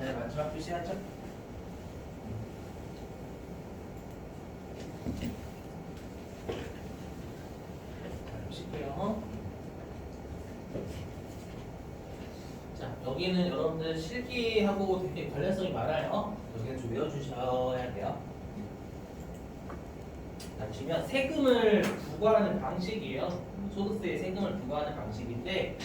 네, 마지막 표시하죠. 자, 보시고요. 자, 여기는 여러분들 실기하고 되게 관련성이 많아요. 여기는 좀 외워주셔야 돼요. 자, 보시면 세금을 부과하는 방식이에요. 소득세에 세금을 부과하는 방식인데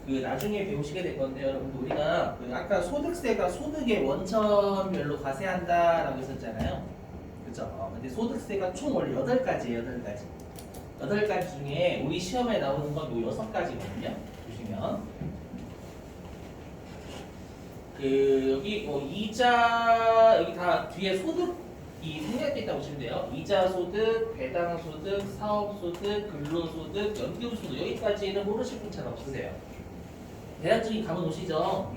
그 나중에 배우시게 될 건데요. 여러분들 우리가 그 아까 소득세가 소득의 원천별로 과세한다라고 했었잖아요. 그죠? 근데 소득세가 총 원래 8가지예요. 8가지. 8가지 중에 우리 시험에 나오는 건 요 6가지거든요. 보시면 그 여기 뭐 이자 여기 다 뒤에 소득이 생략돼 있다고 보시면 돼요. 이자 소득, 배당 소득, 사업 소득, 근로 소득, 연금 소득 여기까지는 모르실 분 잘 없으세요. 대략적인 감은 오시죠?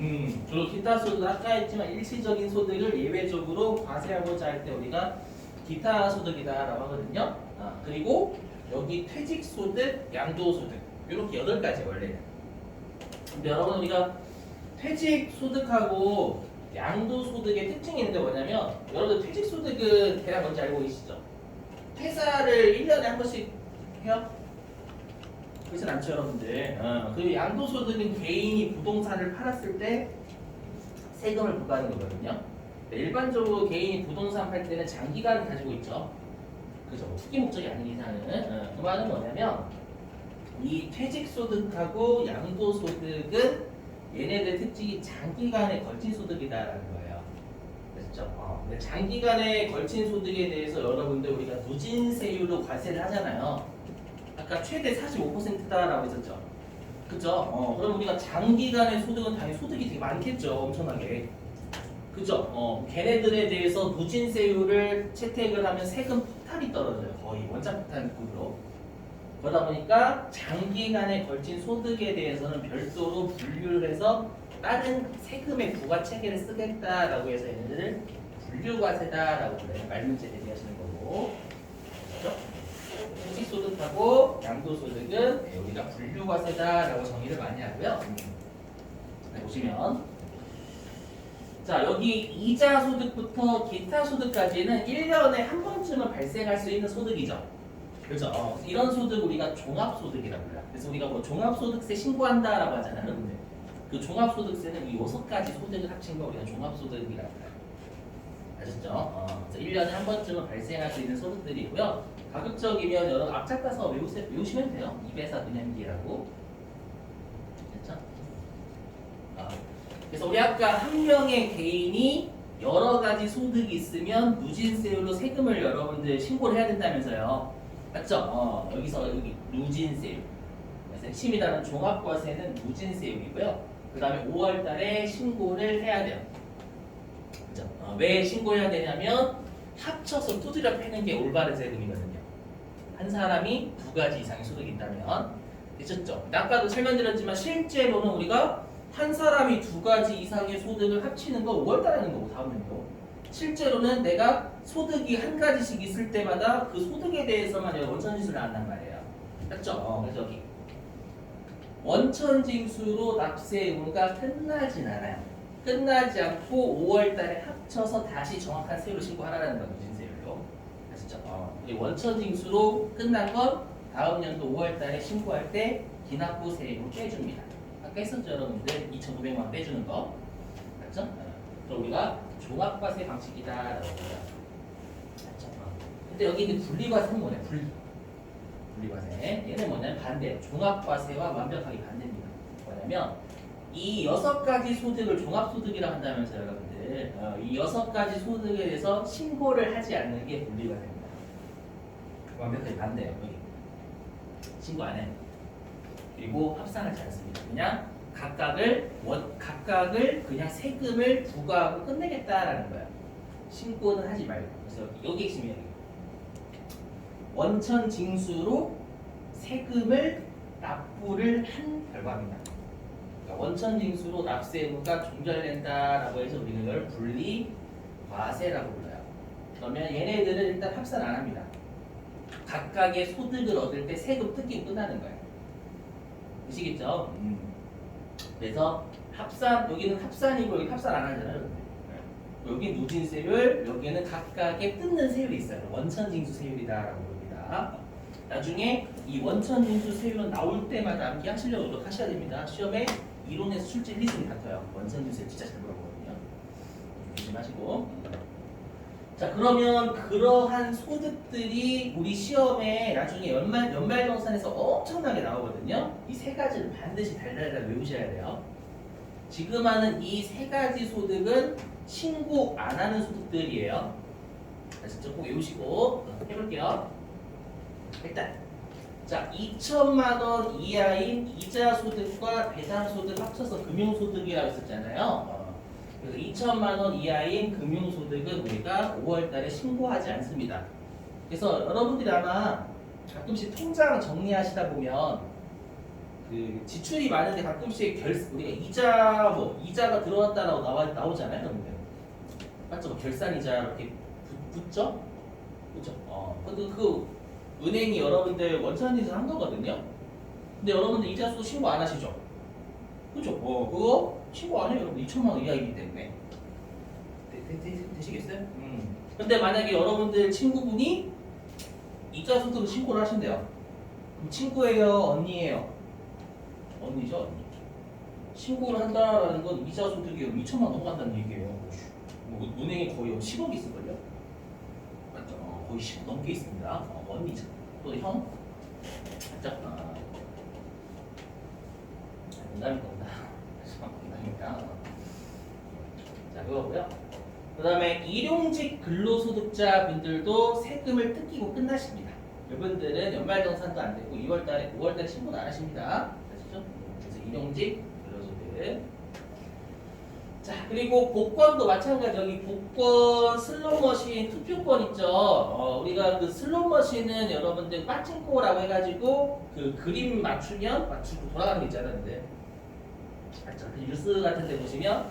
주로 기타 소득 아까 했지만 일시적인 소득을 예외적으로 과세하고자 할 때 우리가 기타 소득이다라고 하거든요. 그리고 여기 퇴직 소득, 양도 소득 이렇게 8가지 원래는. 근데 여러분 우리가 퇴직 소득하고 양도 소득의 특징이 있는데 뭐냐면 여러분들 퇴직 소득은 대략 뭔지 알고 계시죠? 퇴사를 1년에 한 번씩 해요? 그렇진 않죠 여러분들. 그리고 양도소득은 개인이 부동산을 팔았을 때 세금을 부과하는 거거든요. 일반적으로 개인이 부동산 팔 때는 장기간 가지고 있죠. 그죠? 투기 목적이 아닌 이상은. 그 말은 뭐냐면 이 퇴직소득하고 양도소득은 얘네들 특징이 장기간에 걸친 소득이다라는 거예요. 그렇죠? 장기간에 걸친 소득에 대해서 여러분들 우리가 누진세율로 과세를 하잖아요. 아까 최대 45%다라고 했었죠. 그죠? 그럼 우리가 장기간의 소득은 당연히 소득이 되게 많겠죠. 엄청나게. 그죠? 걔네들에 대해서 누진세율을 채택을 하면 세금 폭탄이 떨어져요. 거의 원자 폭탄급으로. 그러다 보니까 장기간에 걸친 소득에 대해서는 별도로 분류를 해서 다른 세금의 부과 체계를 쓰겠다라고 해서 얘네들을 분류과세다라고 그래요. 말문제 대비하시는 거고. 그렇죠? 퇴직소득하고 양도소득은 우리가 분류과세다라고 정의를 많이 하고요. 보시면 자 여기 이자 소득부터 기타 소득까지는 1년에 한 번쯤은 발생할 수 있는 소득이죠. 그렇죠? 이런 소득 우리가 종합소득이라고 해요. 그래서 우리가 뭐 종합소득세 신고한다라고 하잖아요. 근데 그 종합소득세는 이 6가지 소득을 합친 거 우리가 종합소득이라고 해요. 아셨죠? 그래서 1년에 한 번쯤은 발생할 수 있는 소득들이고요. 가급적이면 여러분 앞짝 가서 외우시면 돼요. 입에서 그냥 기라고. 됐죠? 그래서 우리 아까 한 명의 개인이 여러 가지 소득이 있으면 누진세율로 세금을 여러분들 신고를 해야 된다면서요. 맞죠? 여기서 여기 누진세율. 그래서 핵심이라는 종합과세는 누진세율이고요. 그 다음에 5월 달에 신고를 해야 돼요. 그죠? 왜 신고해야 되냐면 합쳐서 두드려 패는 게 올바른 세금이거든요. 한 사람이 2가지 이상의 소득이 있다면. 되셨죠? 아까도 설명드렸지만 실제로는 우리가 한 사람이 2가지 이상의 소득을 합치는 거 5월 달에 하는 거고 다음 년도. 실제로는 내가 소득이 한 가지씩 있을 때마다 그 소득에 대해서만 원천징수를 한단 말이에요. 맞죠? 그래서 여기 원천징수로 납세 의무가 끝나진 않아요. 끝나지 않고 5월 달에 합쳐서 다시 정확한 세율을 신고하라는 거예요. 누진세율로. 아시죠? 이 원천징수로 끝난 건 다음 연도 5월 달에 신고할 때 기납부 세율을 빼줍니다. 아까 했었죠 여러분들 2,500만 원 빼주는 거. 맞죠? 그럼 우리가 종합과세 방식이다라고 해요. 맞죠? 근데 여기 있는 분리과세는 뭐냐? 분리과세. 얘는 뭐냐면 반대예요. 종합과세와 완벽하게 반대입니다. 뭐냐면 이 6가지 소득을 종합소득이라고 한다면서요 여러분들. 이 6가지 소득에 대해서 신고를 하지 않는 게 분리과세입니다. 완벽하게 반대예요. 여기. 신고 안 해요. 그리고 합산하지 않습니다. 그냥 각각을 그냥 세금을 부과하고 끝내겠다라는 거예요. 신고는 하지 말고. 그래서 여기 핵심이에요. 원천 징수로 세금을 납부를 한 결과입니다. 그러니까 원천 징수로 납세 의무가 종결된다라고 해서 우리는 이걸 분리 과세라고 불러요. 그러면 얘네들은 일단 합산 안 합니다. 각각의 소득을 얻을 때 세금 뜯기고 끝나는 거예요. 아시겠죠? 그래서 합산, 여기는 합산이고 여기 합산 안 하잖아요. 여기 누진세율, 여기는 각각의 뜯는 세율이 있어요. 원천징수 세율이다라고 봅니다. 나중에 이 원천징수 세율은 나올 때마다 암기하시려고 노력하셔야 됩니다. 시험에 이론에서 출제 리듬이 같아요. 원천징수 세율 진짜 잘 물어보거든요. 조심하시고. 자, 그러면 그러한 소득들이 우리 시험에 나중에 연말정산에서 엄청나게 나오거든요. 이 세 가지를 반드시 달달달 외우셔야 돼요. 지금 하는 이 세 가지 소득은 신고 안 하는 소득들이에요. 진짜 꼭 외우시고 해볼게요. 일단 자 2천만 원 이하인 이자 소득과 배당 소득 합쳐서 금융 소득이라고 했었잖아요. 그래서 2천만 원 이하인 금융 소득은 우리가 5월달에 신고하지 않습니다. 그래서 여러분들이 아마 가끔씩 통장 정리하시다 보면 그 지출이 많은데 가끔씩 우리가 이자가 들어왔다라고 나오잖아요, 여러분들. 맞죠? 결산이자 이렇게 붙죠? 그죠? 그 은행이 여러분들 원천이자 한 거거든요. 근데 여러분들 이자수 신고 안 하시죠? 그죠? 그거 신고 안 해요, 여러분. 2천만 원 이하이기 때문에. 되시겠어요? 근데 만약에 여러분들 친구분이 이자 소득을 신고를 하신대요. 그럼 친구예요, 언니예요? 언니죠, 언니. 신고를 한다라는 건 이자 소득이 2천만 원 넘어간다는 얘기예요. 뭐 은행에 거의 10억이 있을걸요? 맞죠? 거의 10억 넘게 있습니다. 언니죠. 또 형? 맞죠? 농담입니다. 농담입니다. 자, 그거고요. 그 다음에 일용직 근로소득자 분들도 세금을 뜯기고 끝나십니다. 이분들은 연말정산도 안 되고 2월달에, 5월달에 신고도 안 하십니다. 아시죠? 그래서 일용직 근로소득. 자, 그리고 복권도 마찬가지. 여기 복권 슬롯머신 투표권 있죠. 우리가 그 슬롯머신은 여러분들 빠칭코라고 해가지고 그 그림 맞추고 돌아가는 게 있잖아요. 근데 맞죠? 그 뉴스 같은 데 보시면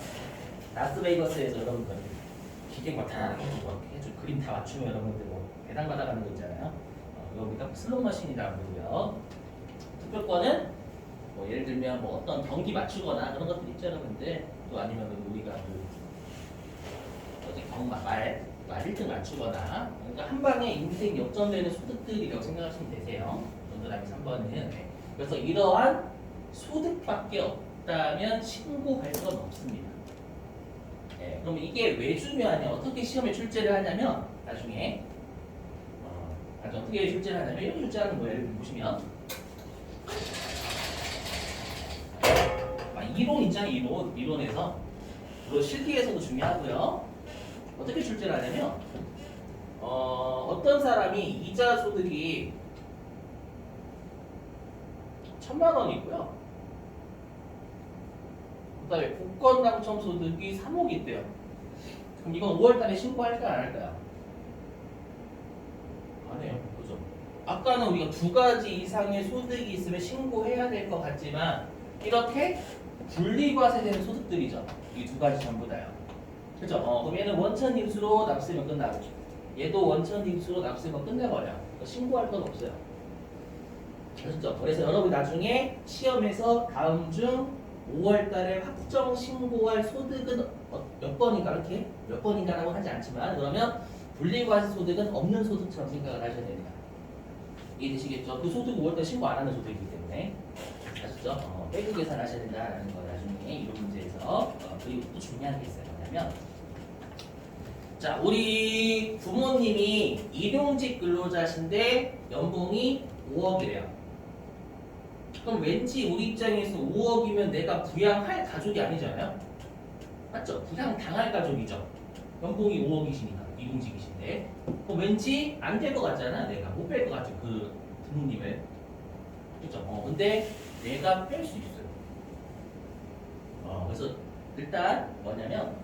라스베이거스에서 여러분들 기계가 다 해주고 그림 다 맞추면 여러분들 뭐 배당 받아가는 거 있잖아요. 이거 우리가 슬롯머신이라고 부르고요. 투표권은 뭐 예를 들면 뭐 어떤 경기 맞추거나 그런 것들 있죠, 여러분들. 또 아니면 우리가 어디 말 1등 맞추거나 그러니까 한 방에 인생 역전되는 소득들이라고 생각하시면 되세요. 동그라미 3번은. 네. 그래서 이러한 소득밖에 없다면 신고할 건 없습니다. 네. 그럼 이게 왜 중요하냐? 어떻게 시험에 출제를 하냐면 나중에 어떻게 출제를 하냐면 이렇게 출제하는 거예요. 여기 보시면 이론 있잖아요. 이론에서 그리고 실기에서도 중요하고요. 어떻게 출제를 하냐면 어떤 사람이 이자 소득이 1,000만 원이고요. 그 다음에 복권 당첨 소득이 3억이 있대요. 그럼 이건 5월달에 신고할까요? 안 할까요? 안 해요. 그죠? 아까는 우리가 2가지 이상의 소득이 있으면 신고해야 될 것 같지만 이렇게 분리과세되는 소득들이죠. 이 2가지 전부 다요. 그죠? 그럼 얘는 원천징수로 납세면 끝나고 얘도 원천징수로 납세면 끝내버려요. 신고할 건 없어요. 그렇죠? 그래서 여러분 나중에 시험에서 다음 중 5월달에 확정 신고할 소득은 몇 번인가 이렇게 몇 번인가라고 하지 않지만 그러면 분리과세 소득은 없는 소득처럼 생각을 하셔야 됩니다. 이해되시겠죠? 그 소득은 5월달 신고 안 하는 소득이기 때문에 아시죠? 빼고 계산하셔야 된다는 거 나중에 이런 문제에서 그리고 또 중요한 게 있어요. 뭐냐면 자 우리 부모님이 일용직 근로자신데 연봉이 5억이래요. 그럼 왠지 우리 입장에서 5억이면 내가 부양할 가족이 아니잖아요. 맞죠? 부양당할 가족이죠. 연봉이 5억이시니까 일용직이신데 그럼 왠지 안 될 것 같잖아. 내가 못 뺄 것 같죠. 그 부모님을. 그렇죠? 근데 내가 뺄 수 있어요. 그래서 일단 뭐냐면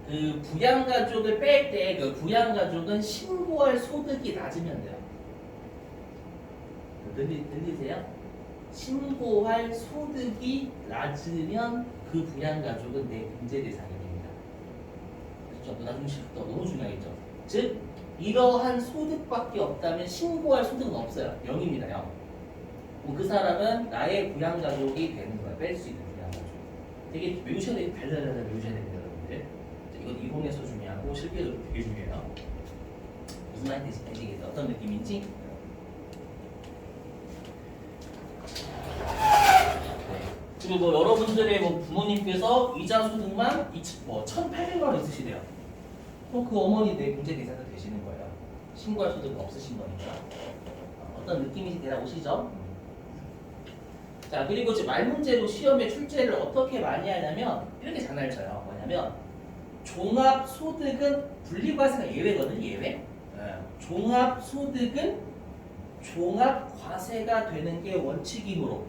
그 부양가족을 뺄 때 그 부양가족은 신고할 소득이 낮으면 돼요. 들리세요? 신고할 소득이 낮으면 그 부양가족은 내 문제 대상이 됩니다. 그렇죠? 나중에 너무 중요하겠죠. 즉 이러한 소득밖에 없다면 신고할 소득은 없어요. 0입니다. 0. 그 사람은 나의 부양가족이 되는 거야. 뺄 수 있는 부양가족. 되게 외우셔야 되게 달달달달 외우셔야 됩니다, 여러분들. 이건 이론에서 중요하고 실기에도 되게 중요해요. 무슨 말인지 아시겠죠? 어떤 느낌인지. 네. 그리고 뭐 여러분들의 뭐 부모님께서 이자 소득만 1,800만 원 있으시대요. 그럼 그 어머니 내 문제 대상자 되시는 거예요. 신고할 소득 없으신 거니까. 어떤 느낌인지 대략 오시죠? 자, 그리고 이제 말 문제로 시험에 출제를 어떻게 많이 하냐면 이렇게 장난을 쳐요. 뭐냐면 종합소득은 분리과세가 예외거든, 예외. 종합소득은 종합과세가 되는 게 원칙이므로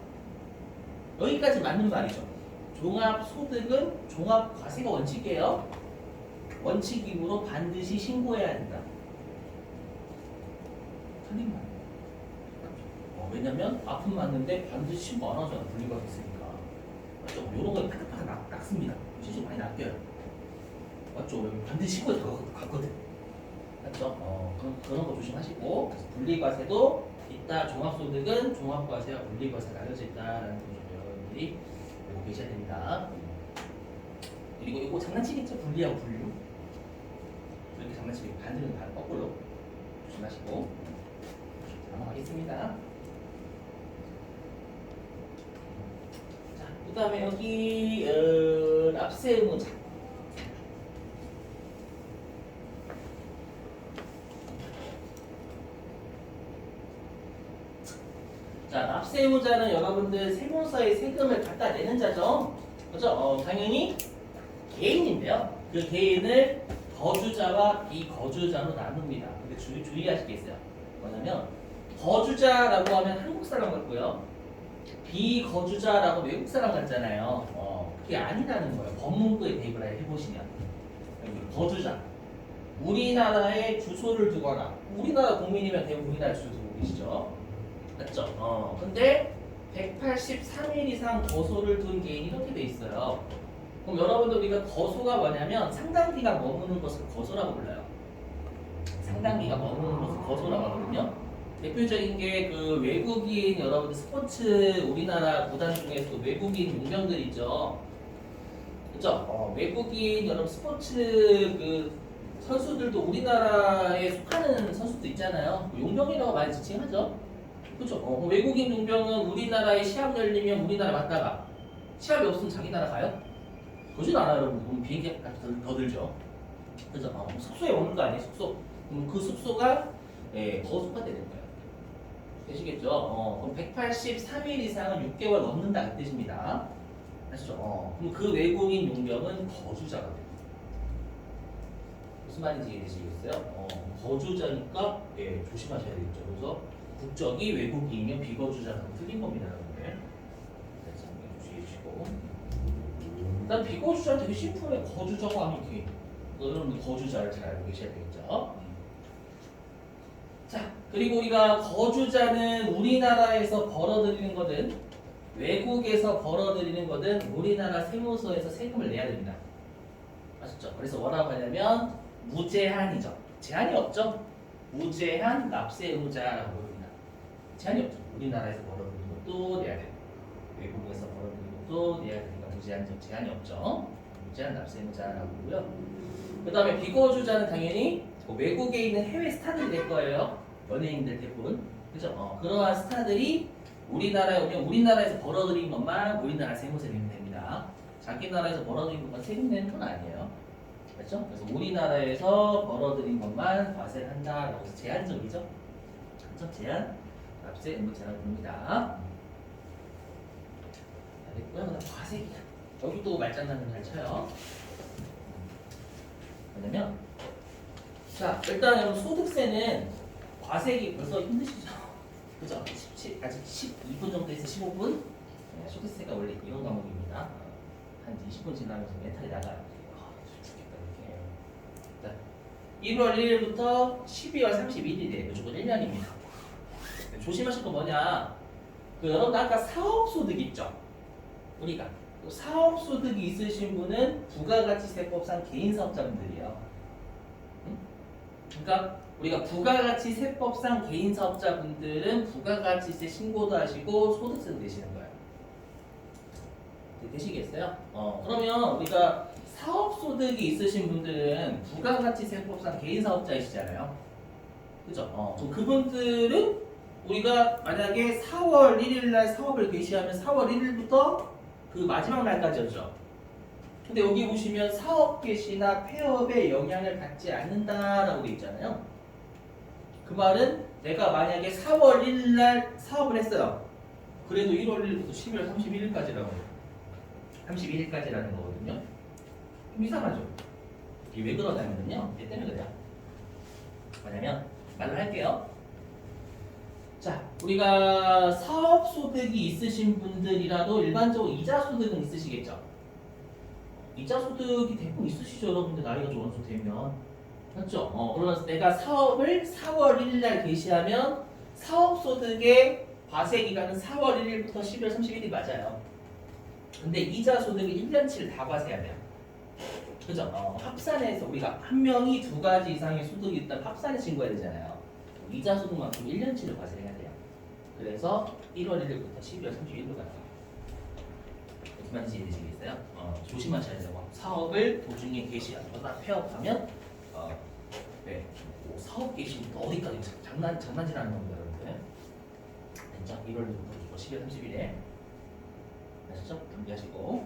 여기까지 맞는 말이죠. 종합소득은 종합과세가 원칙이에요. 원칙이므로 반드시 신고해야 된다. 틀린 말. 왜냐면 아픔 맞는데 반드시 신고 안 하잖아. 분리과세 있으니까. 맞죠? 이런 거 파닥파닥 낚습니다. 실수 많이 낚여요. 맞죠? 반드시 신고해 갔거든. 맞죠? 그런 거 조심하시고. 그래서 분리과세도 있다. 종합소득은 종합과세와 분리과세가 나눠져 있다라는 거 좀 여러분들이 알고 계셔야 됩니다. 그리고 이거 장난치겠죠? 분리하고 분류. 이렇게 장난치면 반대는 반 거꾸로 조심하시고. 넘어가겠습니다. 그 다음에 여기 납세 의무자. 자, 납세 의무자는 여러분들 세무서에 세금을 갖다 내는 자죠. 그죠? 당연히 개인인데요. 그 개인을 거주자와 비거주자로 나눕니다. 근데 주의하실 게 있어요. 뭐냐면 거주자라고 하면 한국 사람 같고요. 비거주자라고 외국 사람 같잖아요. 그게 아니라는 거예요. 법문구에 대입을 해보시면. 여기 거주자. 우리나라에 주소를 두거나 우리나라 국민이면 대부분 우리나라 주소 두고 계시죠. 맞죠? 근데 183일 이상 거소를 둔 개인이 이렇게 돼 있어요. 그럼 여러분들 우리가 거소가 뭐냐면 상당기가 머무는 것을 거소라고 불러요. 상당기가 머무는 것을 거소라고 하거든요. 대표적인 게 그 외국인 여러분들 스포츠 우리나라 구단 중에서도 외국인 용병들 있죠. 그죠? 외국인 여러분 스포츠 그 선수들도 우리나라에 속하는 선수도 있잖아요. 용병이라고 많이 지칭하죠. 그죠? 외국인 용병은 우리나라에 시합 열리면 우리나라 갔다가 시합이 없으면 자기 나라 가요? 그러진 않아요, 여러분. 그럼 비행기 더 들죠. 그죠? 숙소에 오는 거 아니에요, 숙소? 그럼 그 숙소가 거소가 되는 거예요. 되시겠죠? 그럼 183일 이상은 6개월 넘는다 그 뜻입니다. 아시죠? 그럼 그 외국인 용병은 거주자가 돼요. 무슨 말인지 이해되시겠어요? 거주자니까 조심하셔야 되겠죠. 그래서 국적이 외국인이면 비거주자는 틀린 겁니다, 여러분들. 그래서 주의해 주시고. 일단 비거주자 되게 심플해. 거주자고 하면 이렇게 여러분들 거주자를 잘 알고 계셔야 되겠죠. 자, 그리고 우리가 거주자는 우리나라에서 벌어들이는 거든 외국에서 벌어들이는 거든 우리나라 세무서에서 세금을 내야 됩니다. 아셨죠? 그래서 뭐라고 하냐면 무제한이죠. 제한이 없죠? 무제한 납세 의무자라고 부릅니다. 제한이 없죠. 우리나라에서 벌어들이는 것도 내야 되고 외국에서 벌어들이는 것도 내야 되니까 무제한적 제한이 없죠. 무제한 납세 의무자라고 부르고요. 그 다음에 비거주자는 당연히 외국에 있는 해외 스타들이 될 거예요. 연예인들 대부분. 그죠? 그러한 스타들이 우리나라에 오면 우리나라에서 벌어들인 것만 우리나라 세무세 내면 됩니다. 자기 나라에서 벌어들인 것만 세금 내는 건 아니에요. 그렇죠? 그래서 우리나라에서 벌어들인 것만 과세를 한다라고 해서 제한적이죠. 그렇죠? 제한 납세 의무자라고 부릅니다. 됐고요. 그다음 과세기. 여기도 말장난을 잘 쳐요. 왜냐면 자, 일단 여러분 소득세는 과세기 벌써 힘드시죠? 그죠? 아직 12분 정도 해서 15분? 소득세가 원래 이런 과목입니다. 한 20분 지나면서 멘탈이 나가요. 죽겠다, 이렇게. 자, 1월 1일부터 12월 31일이에요. 무조건 1년입니다. 조심하실 건 뭐냐? 여러분 아까 사업소득 있죠? 우리가 사업소득이 있으신 분은 부가가치세법상 개인사업자분들이에요. 그러니까 우리가 부가가치세법상 개인사업자분들은 부가가치세 신고도 하시고 소득세도 내시는 거예요. 되시겠어요? 그러면 우리가 사업소득이 있으신 분들은 부가가치세법상 개인사업자이시잖아요. 그죠? 그럼 그분들은 우리가 만약에 4월 1일 날 사업을 개시하면 4월 1일부터 그 마지막 날까지였죠. 근데 여기 보시면 사업 개시나 폐업에 영향을 받지 않는다라고 되어 있잖아요. 그 말은 내가 만약에 4월 1일 날 사업을 했어요. 그래도 1월 1일부터 12월 31일까지라고 해요. 31일까지라는 거거든요. 좀 이상하죠? 이게 왜 그러냐면요. 얘 때문에 그래요. 뭐냐면 말을 할게요. 자, 우리가 사업소득이 있으신 분들이라도 일반적으로 이자소득은 있으시겠죠? 이자소득이 대부분 있으시죠, 여러분들 나이가 좀 어느 정도 되면. 맞죠? 그러면서 내가 사업을 4월 1일 날 개시하면 사업소득의 과세기간은 4월 1일부터 12월 31일 맞아요. 근데 이자소득은 1년치를 다 과세해야 돼요. 그죠? 합산해서 우리가 한 명이 두 가지 이상의 소득이 있다면 합산해 신고해야 되잖아요. 이자소득만큼 1년치를 과세해야 돼요. 그래서 1월 1일부터 12월 31일로 가요. 무슨 말인지 이해되시겠어요? 조심하셔야 되고 사업을 도중에 개시하거나 폐업하면 네, 사업 개시부터 어디까지 장난질하는 겁니다, 여러분들. 됐죠? 1월 1일부터 12월 30일에 아시죠? 준비하시고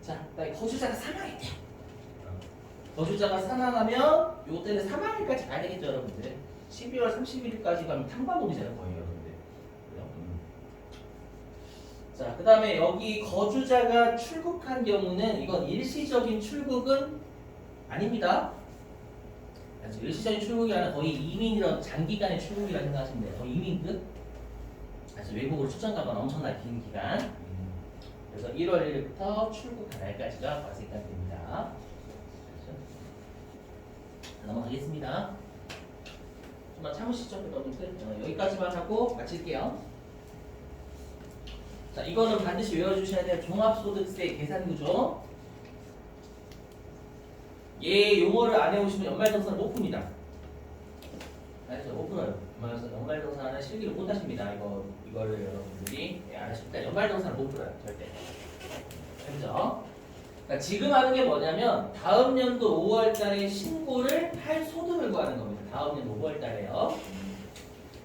자, 거주자가 사망했대요. 거주자가 사망하면 요때는 사망일까지 가야 되겠죠, 여러분들. 12월 31일까지 가면 탕방놀이잖아요, 거의 여러분들. 그래요? 자, 그 다음에 여기 거주자가 출국한 경우는 이건 일시적인 출국은 아닙니다. 그래서 일시적인 출국이 아니라 거의 이민이라 장기간의 출국이라고 생각하시면 돼요. 거의 이민급. 그래서 외국으로 출장 가거나 엄청나게 긴 기간. 그래서 1월 1일부터 출국한 날까지가 과세기간 됩니다. 넘어가겠습니다. 좀만 참으시죠, 여러분들. 여기까지만 하고 마칠게요. 자, 이거는 반드시 외워주셔야 돼요. 종합소득세 계산구조. 얘 용어를 안 해오시면 연말정산을 못 풉니다. 알죠? 못 풀어요. 연말정산은 실기를 못 하십니다. 이거를 여러분들이 안 하십니다. 연말정산을 못 풀어요. 절대. 알죠? 그러니까 지금 하는 게 뭐냐면 다음 연도 5월 달에 신고를 할 소득을 구하는 겁니다. 다음 연도 5월 달에요.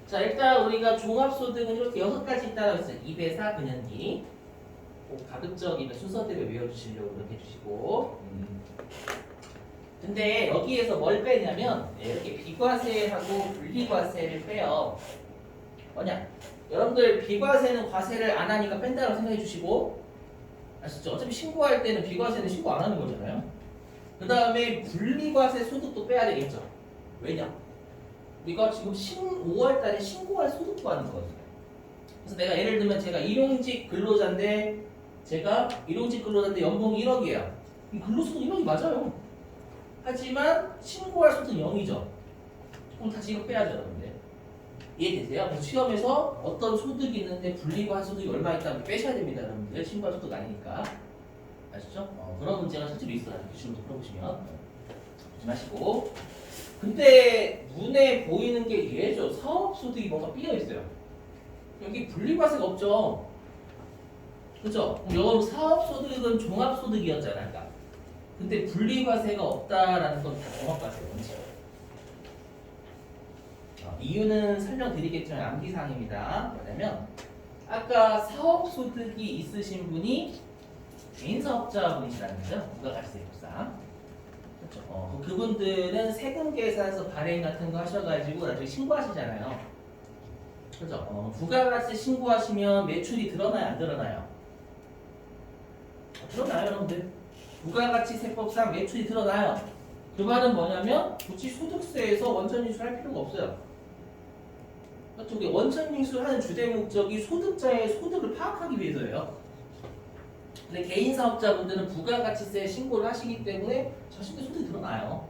자, 일단 우리가 종합소득은 이렇게 6가지 있다고 했어요. 2배사 근연기. 꼭 가급적 순서대로 외워주시려고 그렇게 해주시고. 근데 여기에서 뭘 빼냐면 이렇게 비과세하고 분리과세를 빼요. 뭐냐? 여러분들 비과세는 과세를 안 하니까 뺀다고 생각해 주시고 아시죠? 어차피 신고할 때는 비과세는 신고 안 하는 거잖아요. 그 다음에 분리과세 소득도 빼야 되겠죠. 왜냐? 우리가 지금 5월 달에 신고할 소득 구하는 거거든요. 그래서 내가 예를 들면 제가 일용직 근로자인데 연봉이 1억이에요. 근로소득 1억이 맞아요. 하지만 신고할 소득 0이죠. 그럼 다시 이거 빼야죠, 여러분들. 이해되세요? 그래서 시험에서 어떤 소득이 있는데 분리과세 소득이 얼마 있다면 빼셔야 됩니다, 여러분들. 신고할 소득 아니니까. 아시죠? 그런 문제가 실제로 있어요. 기출로 풀어보시면. 조심하시고. 근데 눈에 보이는 게 얘죠. 사업소득이 뭔가 삐어있어요. 여기 분리과세가 없죠. 그죠? 영어로 사업소득은 종합소득이었잖아요. 아까. 근데 분리과세가 없다라는 건 다 종합과세예요. 이유는 설명드리겠지만 암기사항입니다. 뭐냐면 아까 사업소득이 있으신 분이 개인사업자분이시라는 거죠. 부가가치세법상. 그렇죠. 그분들은 세금 계산서 발행 같은 거 하셔가지고 나중에 신고하시잖아요. 그렇죠. 부가가치 신고하시면 매출이 드러나요, 안 드러나요? 드러나요, 여러분들. 부가가치세법상 매출이 드러나요. 그 말은 뭐냐면 굳이 소득세에서 원천인수할 필요가 없어요. 그렇죠. 원천인수하는 주된 목적이 소득자의 소득을 파악하기 위해서예요. 근데 개인사업자분들은 부가가치세 신고를 하시기 때문에 자신의 소득이 드러나요.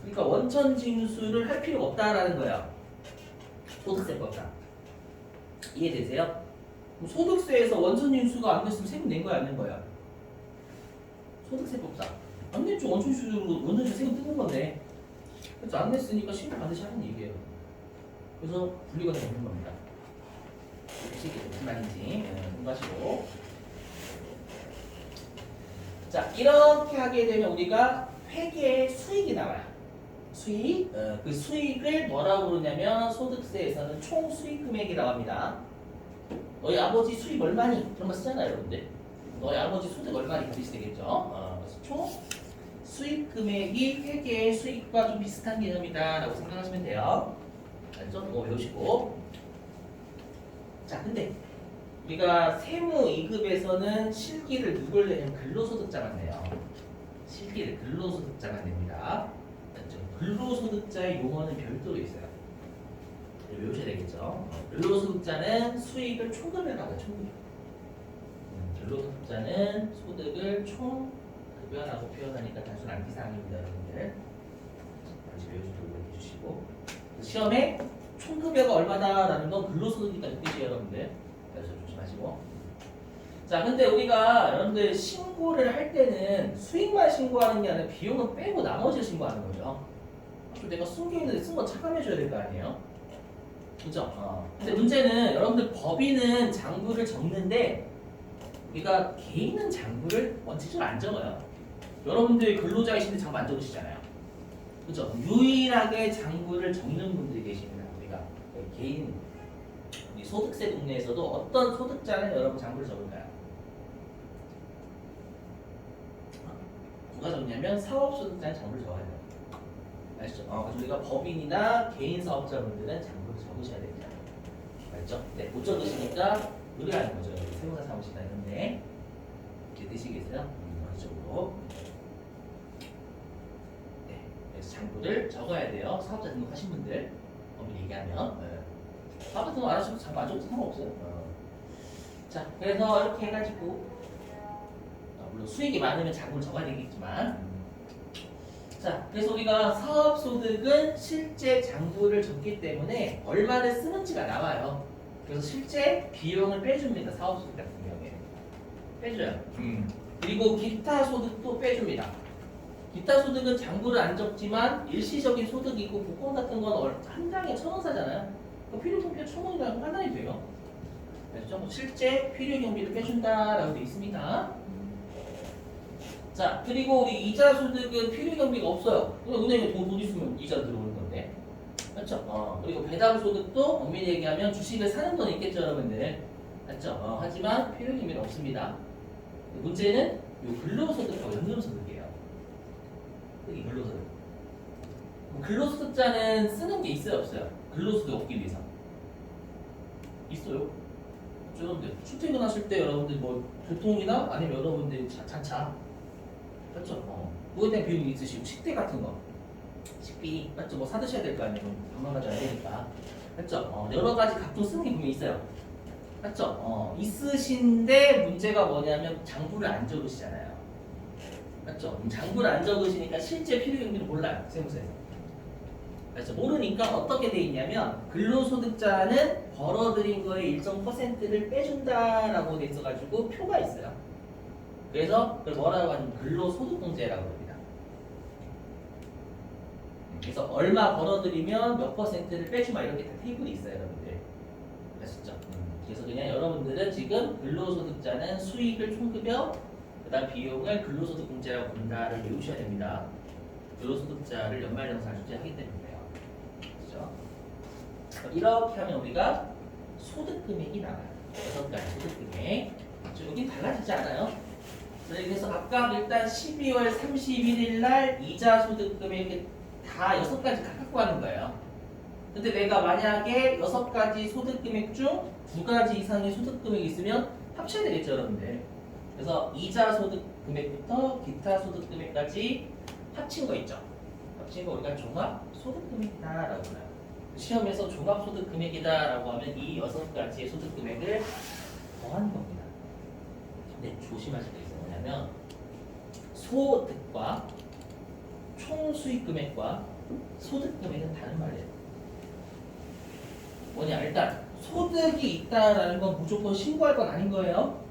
그러니까 원천징수를 할 필요가 없다라는 거야. 소득세법상. 이해되세요? 그럼 소득세에서 원천징수가 안 됐으면 세금 낸 거야, 안 낸 거야? 소득세법상. 안 냈죠. 원천징수 세금 뜯는 건데. 그래서 안 냈으니까 신고 반드시 하는 얘기예요. 그래서 분리가 되는 겁니다. 무슨 말인지 공부하시고. 자, 이렇게 하게 되면 우리가 회계의 수익이 나와요. 수익. 그 수익을 뭐라고 부르냐면 소득세에서는 총 수익 금액이라고 합니다. 너희 아버지 수익 얼마니? 그런 거 쓰잖아요, 여러분들. 너희 아버지 소득 얼마니 받으시 되겠죠? 그래서 총 수익 금액이 회계의 수익과 좀 비슷한 개념이다라고 생각하시면 돼요. 알죠? 이거 외우시고. 자, 근데 우리가 세무 2급에서는 실기를 누굴 내냐면 근로소득자만 내요. 실기를 근로소득자만 냅니다. 알죠? 근로소득자의 용어는 별도로 있어요. 외우셔야 되겠죠? 근로소득자는 수익을 총급여라고 해요. 총급여. 근로소득자는 소득을 총급여라고 표현하니까 단순 암기사항입니다, 여러분들. 다시 외우시도록 해주시고. 시험에 총급여가 얼마다라는 건 근로소득이니까 뜻이에요, 여러분들. 그래서 조심하시고. 자, 근데 우리가 여러분들 신고를 할 때는 수익만 신고하는 게 아니라 비용은 빼고 나머지를 신고하는 거죠. 내가 쓴 게 있는데 쓴 거 차감해줘야 될 거 아니에요? 그죠? 근데 문제는 여러분들 법인은 장부를 적는데 우리가 개인은 장부를 원칙적으로 안 적어요. 여러분들 근로자이신데 장부 안 적으시잖아요. 그죠? 유일하게 장부를 적는 분들이 계십니다. 우리가 개인 우리 소득세 동네에서도 어떤 소득자는 여러분 장부를 적을까요? 누가 적냐면 사업소득자는 장부를 적어야 돼요. 아시죠? 그래서 우리가 법인이나 개인 사업자분들은 장부를 적으셔야 됩니다. 알죠? 네, 못 적으시니까 의뢰하는 거죠. 세무사 사무실이나 이런데 이렇게 되시겠어요? 원칙적으로. 네, 그래서 장부를 적어야 돼요. 사업자 등록하신 분들 법인 얘기하면 사업자 등록 안 하시면 장부 안 적어도 상관없어요. 자, 그래서 이렇게 해가지고 물론 수익이 많으면 장부를 적어야 되겠지만. 자, 그래서 우리가 사업소득은 실제 장부를 적기 때문에 얼마를 쓰는지가 나와요. 그래서 실제 비용을 빼줍니다. 사업소득 같은 경우에 빼줘요. 그리고 기타 소득도 빼줍니다. 기타 소득은 장부를 안 적지만 일시적인 소득이고 복권 같은 건 한 장에 1,000원 사잖아요. 필요경비가 1,000원이라고 환산이 돼요. 그래서 실제 필요경비를 빼준다라고 되어 있습니다. 자, 그리고 우리 이자 소득은 필요 경비가 없어요. 은행에 돈 있으면 이자 들어오는 건데. 그렇죠? 그리고 배당 소득도 엄밀히 얘기하면 주식을 사는 돈 있겠죠, 여러분들. 맞죠? 하지만 필요 경비는 없습니다. 문제는 이 근로소득하고 연금소득이에요. 이 근로소득. 근로소득자는 쓰는 게 있어요, 없어요? 근로소득 얻기 위해서. 있어요. 여러분들 출퇴근하실 때 여러분들 뭐 교통이나 아니면 여러분들 자차 그렇죠? 그거에 대한 비용이 있으시고 식대 같은 거 식비 맞죠? 뭐 사드셔야 될 거 아니에요. 방만 가져야 되니까 맞죠? 여러 가지 각종 쓰는 게 분명히 있어요. 맞죠? 있으신데 문제가 뭐냐면 장부를 안 적으시잖아요. 맞죠? 장부를 안 적으시니까 실제 필요 경비를 몰라요. 세무서에서. 맞죠? 모르니까 어떻게 돼 있냐면 근로소득자는 벌어들인 거에 일정 퍼센트를 빼준다라고 돼 있어가지고 표가 있어요. 그래서 그걸 뭐라고 하냐면 근로소득공제라고 합니다. 그래서 얼마 벌어들이면 몇 퍼센트를 빼주마 이렇게 다 테이블이 있어요, 여러분들. 아시죠? 그래서 그냥 여러분들은 지금 근로소득자는 수익을 총급여, 그다음 비용을 근로소득공제라고 본다를 외우셔야 됩니다. 근로소득자를 연말정산 출제하기 때문에요. 그렇죠? 이렇게 하면 우리가 소득금액이 나와요. 6가지 소득금액. 여기 달라지지 않아요. 그래서 각각 일단 12월 31일 날 이자 소득 금액이 다 6가지 각각 구하는 거예요. 근데 내가 만약에 6가지 소득 금액 중 2가지 이상의 소득 금액이 있으면 합쳐야 되겠죠, 여러분들. 그래서 이자 소득 금액부터 기타 소득 금액까지 합친 거 있죠. 합친 거 우리가 종합 소득 금액이다라고 불러요. 시험에서 종합 소득 금액이다라고 하면 이 6가지의 소득 금액을 더하는 겁니다. 근데 조심하실 게 있어요. 뭐냐면 소득과 총 수익 금액과 소득 금액은 다른 말이에요. 뭐냐, 일단 소득이 있다라는 건 무조건 신고할 건 아닌 거예요.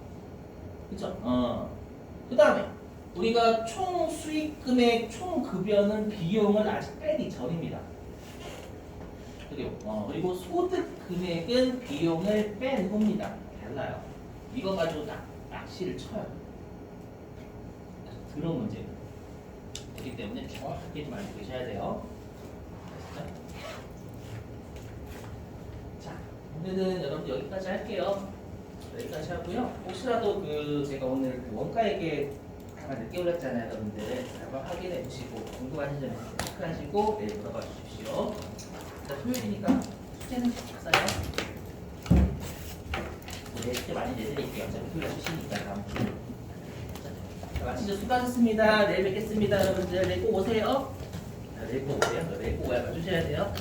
그쵸? 그 다음에 우리가 총 수익 금액, 총 급여는 비용을 아직 빼기 전입니다. 그리고 소득 금액은 비용을 뺀 후입니다. 달라요. 이거 가지고 낚시를 쳐요. 그런 문제입니다. 그렇기 때문에 정확하게 좀 알고 계셔야 돼요. 아시죠? 자, 오늘은 여러분들 여기까지 할게요. 여기까지 하고요. 혹시라도 제가 오늘 원가에게 잠깐 늦게 올렸잖아요, 여러분들. 한번 확인해 보시고 궁금하신 점 있으면 체크하시고 내일 물어봐 주십시오. 자, 토요일이니까 숙제는 잘 써요. 내일 숙제 많이 내드릴게요. 어차피 토요일 쉬시니까 다음 주. 자, 마치죠. 수고하셨습니다. 내일 뵙겠습니다, 여러분들. 내일 꼭 오세요. 자, 내일 꼭 오세요. 내일 꼭 와주셔야 돼요.